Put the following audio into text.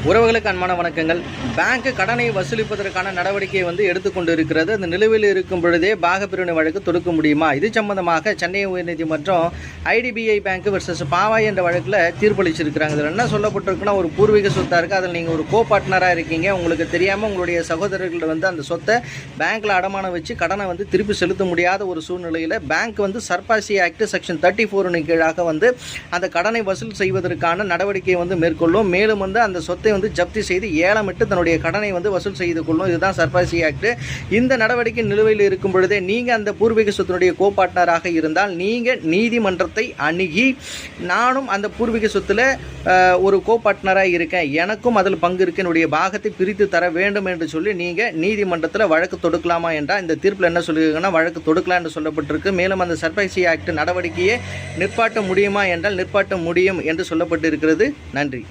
உறவுகளுக்கு அன்பான வணக்கங்கள். பேங்க் கடனை வசூலிப்பதற்கான நடவடிக்கையை எடுத்துக்கொண்டு இருக்கிறது. அந்த நிலுவையில் இருக்கும் பொழுதே பாகப்பிரிவினை வழக்கு தொடுக்க முடியுமா? இது சம்பந்தமாக சென்னை உயர்நீதிமன்றம் ஐடிபிஐ பேங்க் வர்சஸ் பாவாய் என்ற வழக்கில் தீர்ப்பளிச்சிருக்கிறாங்க. இதில் என்ன சொல்லப்பட்டிருக்குன்னா, ஒரு பூர்வீக சொத்தாக இருக்குது, அதில் நீங்கள் ஒரு கோ பார்ட்னராக இருக்கீங்க. உங்களுக்கு தெரியாமல் உங்களுடைய சகோதரர்கள் அந்த சொத்தை பேங்க்கில் அடமானம் வச்சு கடனை திருப்பி செலுத்த முடியாத ஒரு சூழ்நிலையில் பேங்க் சர்பாசி ஆக்ட் செக்ஷன் 34 கீழாக அந்த கடனை வசூல் செய்வதற்கான நடவடிக்கையை மேற்கொள்ளும். மேலும் அந்த சொத்தை ஜப்தி செய்து ஏலமிட்டு தன்னுடைய கடனை வசூல் செய்து கொள்ளும். இதுதான் சர்பாசி ஆக்ட். இந்த நடவடிக்கை நிலுவையில் இருக்கும் பொழுதே நீங்கள் அந்த பூர்வீக சொத்தினுடைய கோ பார்ட்னராக இருந்தால் நீங்கள் நீதிமன்றத்தை அணுகி, நானும் அந்த பூர்வீக சொத்தில் ஒரு கோ பார்ட்னராக இருக்கேன், எனக்கும் அதில் பங்கு இருக்கு, என்னுடைய பாகத்தை பிரித்து தர வேண்டும் என்று சொல்லி நீங்கள் நீதிமன்றத்தில் வழக்கு தொடுக்கலாமா என்றால் இந்த தீர்ப்பில் என்ன சொல்லியிருக்குன்னா, வழக்கு தொடுக்கலாம் என்று சொல்லப்பட்டிருக்கு. மேலும் அந்த சர்பாசி ஆக்ட் நடவடிக்கையை நிற்பாட்ட முடியுமா என்றால் நிற்பாட்ட முடியும் என்று சொல்லப்பட்டிருக்கிறது. நன்றி.